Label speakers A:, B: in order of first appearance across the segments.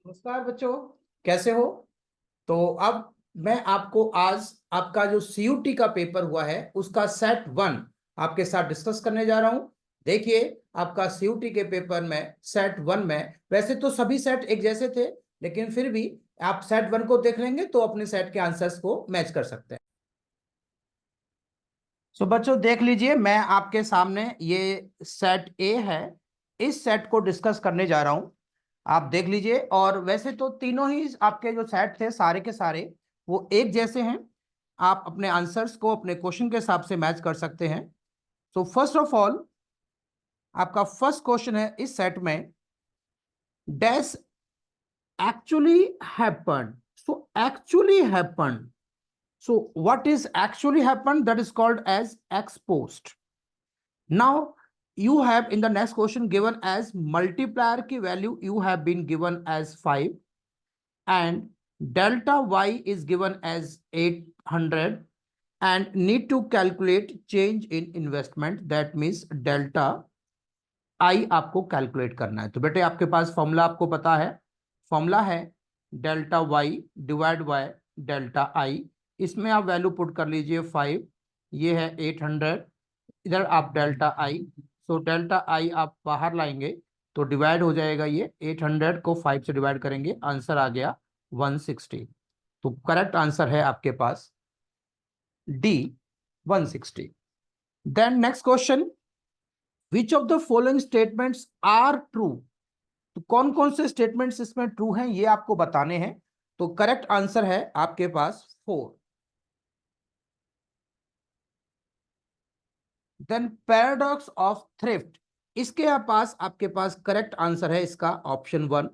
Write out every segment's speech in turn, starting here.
A: नमस्कार बच्चों, कैसे हो? तो अब मैं आपको आज आपका जो सीयूटी का पेपर हुआ है उसका सेट 1 आपके साथ डिस्कस करने जा रहा हूं। देखिए, आपका सीयूटी के पेपर में सेट 1 में वैसे तो सभी सेट एक जैसे थे, लेकिन फिर भी आप सेट 1 को देख लेंगे तो अपने सेट के आंसर्स को मैच कर सकते हैं। सो बच्चों देख लीजिए, मैं आपके सामने ये सेट ए है, इस सेट को डिस्कस करने जा रहा हूं। आप देख लीजिए, और वैसे तो तीनों ही आपके जो सेट थे सारे के सारे वो एक जैसे हैं। आप अपने आंसर्स को अपने क्वेश्चन के हिसाब से मैच कर सकते हैं। सो फर्स्ट ऑफ ऑल, आपका फर्स्ट क्वेश्चन है इस सेट में, dash actually happen. So actually happen, so what is actually happened, that is called as ex post. Now you have in the next question given as multiplier की value you have been given as 5 and delta y is given as 800 and need to calculate change in investment, that means delta i आपको calculate करना है। तो बेटे आपके पास formula आपको पता है, फॉर्मूला है delta Y divide by delta I. इसमें आप वैल्यू पुट कर लीजिए 5, ये है 800, इधर आप डेल्टा आई, सो डेल्टा आई आप बाहर लाएंगे तो डिवाइड हो जाएगा, ये 800 को 5 से डिवाइड करेंगे, आंसर आ गया 160। तो करेक्ट आंसर है आपके पास D 160। Then next question, which of the following statements are true. तो कौन कौन से स्टेटमेंट्स इसमें ट्रू हैं ये आपको बताने हैं। तो करेक्ट आंसर है आपके पास 4। देन पैराडॉक्स ऑफ थ्रिफ्ट, इसके पास आपके पास करेक्ट आंसर है इसका option 1।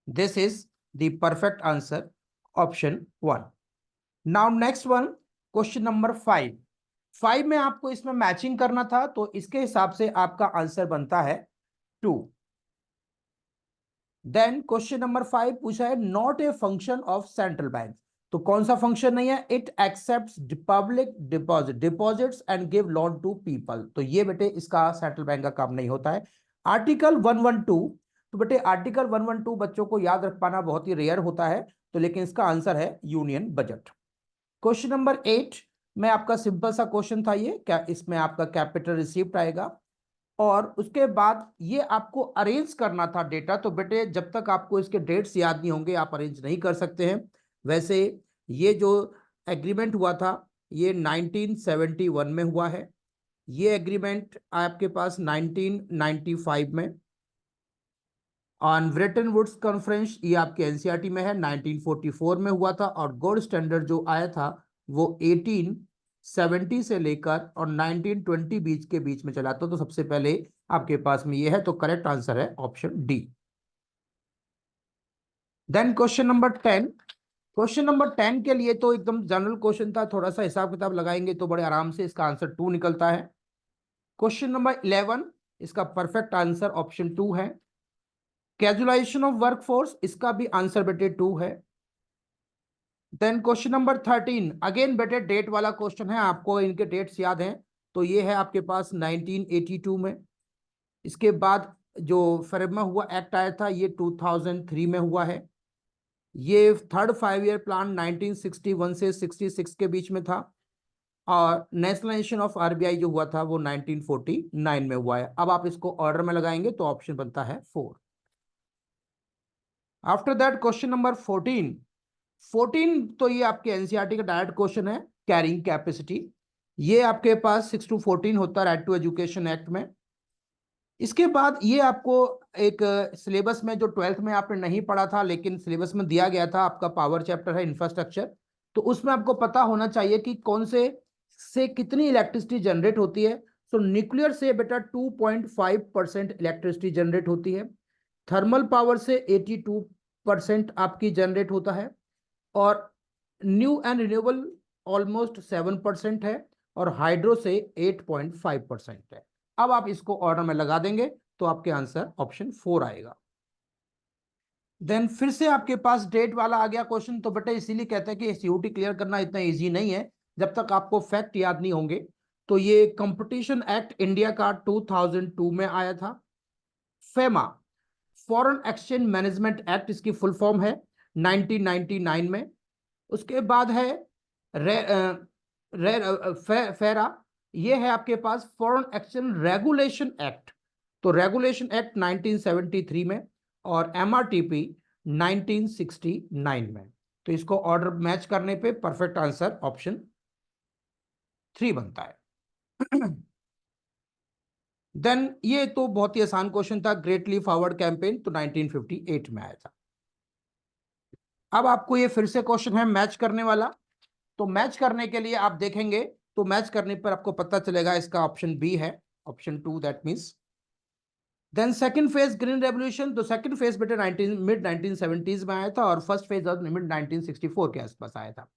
A: This is the perfect answer, option 1। Now next one, question number 5। 5 में आपको इसमें मैचिंग करना था, तो इसके हिसाब से आपका आंसर बनता है 2। देन क्वेश्चन नंबर 5 पूछा है, not a function of central bank. तो कौन सा फंक्शन नहीं है? It accepts public deposits and give loan to people. तो ये बेटे इसका सेंट्रल बैंक का काम नहीं होता है। आर्टिकल 112, तो बेटे आर्टिकल 112 बच्चों को याद रख पाना बहुत ही रेयर होता है, तो लेकिन इसका आंसर है यूनियन बजट। क्वेश्चन नंबर 8 में आपका सिंपल सा क्वेश्चन था ये, क्या इसमें आपका कैपिटल रिसीप्ट आएगा और उसके बाद ये आपको अरेंज करना था डेटा। तो बेटे जब तक आपको इसके डेट्स याद नहीं होंगे आप अरेंज नहीं कर सकते हैं। वैसे ये जो एग्रीमेंट हुआ था ये 1971 में हुआ है, ये एग्रीमेंट आपके पास 1995 में, ऑन ब्रेटन वुड्स कॉन्फ्रेंस ये आपके एनसीईआरटी में है, 1944 में हुआ था, और गोल्ड स्टैंडर्ड जो आया था वो 1870 से लेकर और 1920 बीच के बीच में चला था। तो सबसे पहले आपके पास में ये है, तो करेक्ट आंसर है option D. Then question number 10। Question number 10 के लिए तो एकदम जनरल क्वेश्चन था, थोड़ा सा हिसाब किताब लगाएंगे तो बड़े आराम से इसका आंसर 2 निकलता है। क्वेश्चन नंबर 11, इसका परफेक्ट आंसर ऑप्शन 2 है। कैजुअलाइजेशन ऑफ वर्कफोर्स, इसका भी आंसर बेटे 2 है। देन क्वेश्चन नंबर 13, अगेन बेटे डेट वाला क्वेश्चन है, आपको इनके डेट्स याद हैं, तो ये है आपके पास 1982 में। इसके बाद जो फरेमा हुआ एक्ट आया था ये 2003 में हुआ है। ये थर्ड 5 ईयर प्लान 1961 से 66 के बीच में था, और नेशनलाइजेशन ऑफ आरबीआई जो हुआ था वो 1949 में हुआ है। अब आप इसको ऑर्डर में लगाएंगे तो ऑप्शन बनता है 4। आफ्टर दैट क्वेश्चन नंबर 14 तो ये आपके एनसीईआरटी का डायरेक्ट क्वेश्चन है, कैरिंग कैपेसिटी। ये आपके पास 6 to 14 होता है राइट टू एजुकेशन एक्ट में। इसके बाद ये आपको एक सिलेबस में जो 12th में आपने नहीं पढ़ा था लेकिन सिलेबस में दिया गया था, आपका पावर चैप्टर है इंफ्रास्ट्रक्चर। तो उसमें आपको पता होना चाहिए कि कौन से कितनी इलेक्ट्रिसिटी जनरेट होती है। तो न्यूक्लियर से बेटा 2.5% इलेक्ट्रिसिटी जनरेट होती है, थर्मल पावर से 82% आपकी जनरेट होता है, और न्यू एंड रिन्यूएबल ऑलमोस्ट 7% है, और हाइड्रो से 8.5% है। अब आप इसको ऑर्डर में लगा देंगे तो आपके आंसर ऑप्शन 4 आएगा। देन फिर से आपके पास डेट वाला आ गया क्वेश्चन, तो बेटा इसीलिए कहते हैं कि सीयूटी क्लियर करना इतना इजी नहीं है जब तक आपको फैक्ट याद नहीं होंगे। तो ये कंपटीशन एक्ट इंडिया का 2002 में आया था। FEMA, foreign exchange management act, इसकी फुल फॉर्म है 1999 में। उसके बाद है रे, फेरा, ये है आपके पास फॉरेन एक्सचेंज रेगुलेशन एक्ट, तो रेगुलेशन एक्ट 1973 में, और एमआरटीपी 1969 में। तो इसको ऑर्डर मैच करने पे परफेक्ट आंसर ऑप्शन 3 बनता है। देन ये तो बहुत ही आसान क्वेश्चन था, ग्रेट लीप फॉरवर्ड कैंपेन तो 1958 में आया था। अब आपको ये फिर से क्वेश्चन है मैच करने वाला, तो मैच करने के लिए आप देखेंगे, तो मैच करने पर आपको पता चलेगा इसका ऑप्शन बी है, option 2 that means. Then second phase green revolution, तो सेकंड फेज बेटे मिड 1970s में आया था, और फर्स्ट फेज मिड 1964 के आसपास आया था।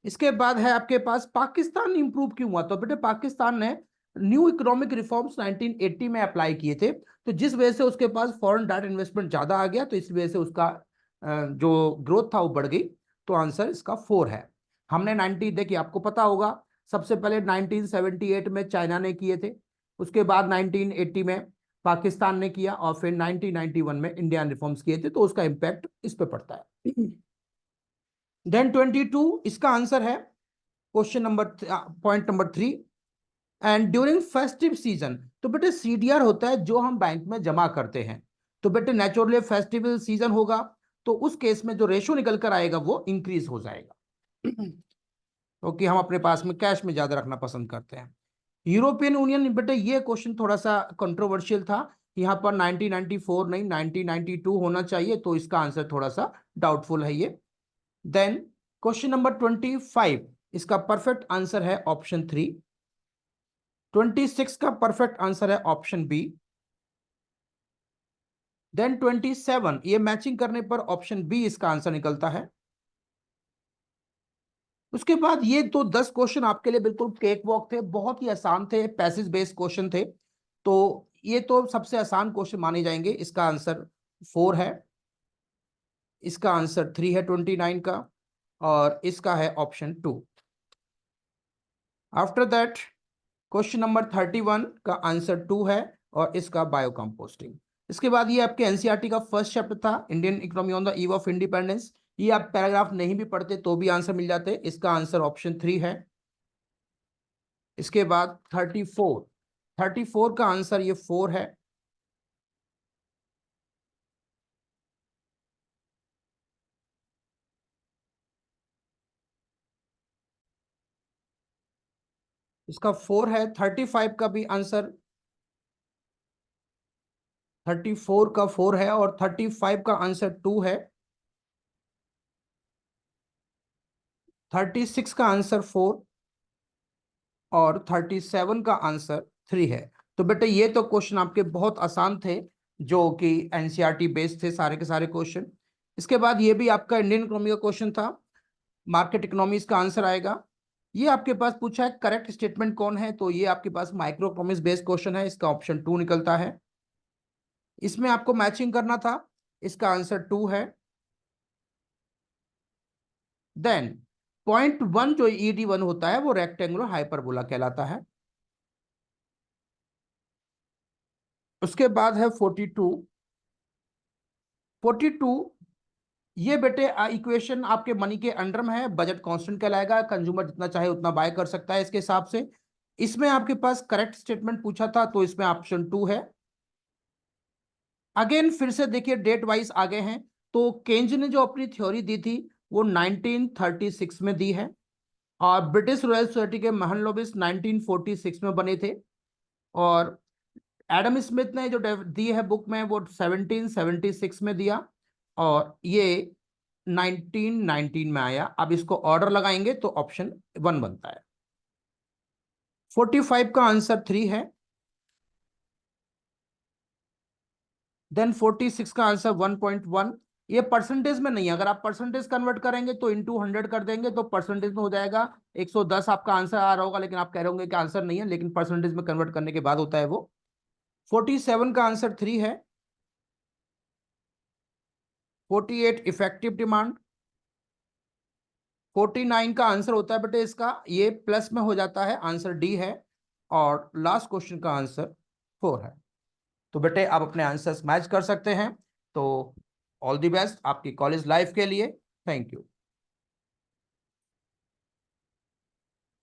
A: इसके बाद है आपके पास पाकिस्तान इंप्रूव क्यों हुआ, तो बेटे पाकिस्तान ने न्यू इकोनॉमिक रिफॉर्म्स 1980 में अप्लाई किए थे, तो जिस वजह से उसके पास फॉरेन डायरेक्ट इन्वेस्टमेंट ज्यादा आ गया, तो इस वजह से उसका जो ग्रोथ था वो बढ़ गई। तो आंसर इसका 4 है। हमने 90 देखिए, आपको पता होगा सबसे पहले 1978 में चाइना ने किए थे, उसके बाद 1980 में पाकिस्तान ने किया, और फिर 1991 में इंडिया ने रिफॉर्म्स किए थे, तो उसका इंपैक्ट इस पे पड़ता है। देन 22 इसका आंसर है, question number point number 3। And during festive season, तो बेटे सीडीआर होता है जो हम बैंक में जमा करते हैं, तो बेटे नेचुरली फेस्टिवल सीजन होगा, तो उस केस में जो रेशो निकल कर आएगा वो इंक्रीज हो जाएगा, क्योंकि हम अपने पास में कैश में ज्यादा रखना पसंद करते हैं। यूरोपियन यूनियन, बेटे ये क्वेश्चन थोड़ा सा कंट्रोवर्शियल था, यहाँ पर 1994 नहीं 1992 होना चाहिए, तो इसका आंसर थोड़ा सा डाउटफुल है ये। देन क्वेश्चन नंबर 25, इसका परफेक्ट आंसर है ऑप्शन 3। 26 का परफेक्ट आंसर है ऑप्शन बी। देन 27, ये मैचिंग करने पर ऑप्शन बी इसका आंसर निकलता है। उसके बाद ये तो 10 क्वेश्चन आपके लिए बिल्कुल केक वॉक थे, बहुत ही आसान थे, पैसेज बेस्ड क्वेश्चन थे, तो ये तो सबसे आसान क्वेश्चन माने जाएंगे। इसका आंसर 4 है, इसका आंसर 3 है 29 का, और इसका है option 2। After that question number 31 का आंसर 2 है, और इसका बायो कंपोस्टिंग। इसके बाद ये आपके एनसीईआरटी का फर्स्ट चैप्टर था, Indian economy on the eve of independence, ये आप पैराग्राफ नहीं भी पढ़ते तो भी आंसर मिल जाते, इसका आंसर ऑप्शन 3 है। इसके बाद 34 का आंसर ये 4 है। इसका 4 है। 35 का भी आंसर, 34 का 4 है, और 35 का आंसर 2 है। 36 का आंसर 4, और 37 का आंसर 3 है। तो बेटे ये तो क्वेश्चन आपके बहुत आसान थे, जो कि एनसीईआरटी बेस्ड थे सारे के सारे क्वेश्चन। इसके बाद ये भी आपका इंडियन इकोनॉमी का क्वेश्चन था, मार्केट इकोनॉमिक्स का आंसर आएगा। ये आपके पास पूछा है करेक्ट स्टेटमेंट कौन है, तो ये आपके पास माइक्रो इकोनॉमिक्स बेस्ड क्वेश्चन है, इसका ऑप्शन 2 निकलता है। इसमें आपको मैचिंग करना था, इसका आंसर 2 है। देन पॉइंट 1 जो ED1 होता है वो रेक्टेंगुलर हाइपरबोला कहलाता है। उसके बाद है 42 ये बेटे इक्वेशन आपके मनी के अंडर में है, बजट कांस्टेंट कहलाएगा, कंज्यूमर जितना चाहे उतना बाय कर सकता है इसके हिसाब से। इसमें आपके पास करेक्ट स्टेटमेंट पूछा था, तो इसमें ऑप्शन 2 है। अगेन फिर से देखिए डेट वाइज आगे हैं, तो केंज ने जो अपनी थ्योरी दी थी वो 1936 में दी है, और ब्रिटिश रॉयल सोसाइटी के महन लोबिस 1946 में बने थे, और एडम स्मिथ ने जो दी है बुक में वो 1776 में दिया, और ये 1919 में आया। अब इसको ऑर्डर लगाएंगे तो ऑप्शन 1 बनता है। 45 का आंसर 3 है। देन 46 का आंसर 1.1। ये परसेंटेज में नहीं है, अगर आप परसेंटेज कन्वर्ट करेंगे तो इंटू 100 कर देंगे तो परसेंटेज में हो जाएगा 110 आपका आंसर आ रहा होगा, लेकिन आप कह रहे होंगे कि आंसर नहीं है, लेकिन परसेंटेज में कन्वर्ट करने के बाद होता है वो। 47 का आंसर 3 है। 48 इफेक्टिव डिमांड। 49 का आंसर होता है बेटे इसका, ये प्लस में हो जाता है, आंसर डी है, और लास्ट क्वेश्चन का आंसर 4 है। तो बेटे आप अपने आंसर्स मैच कर सकते हैं। तो ऑल द बेस्ट आपकी कॉलेज लाइफ के लिए। Thank you.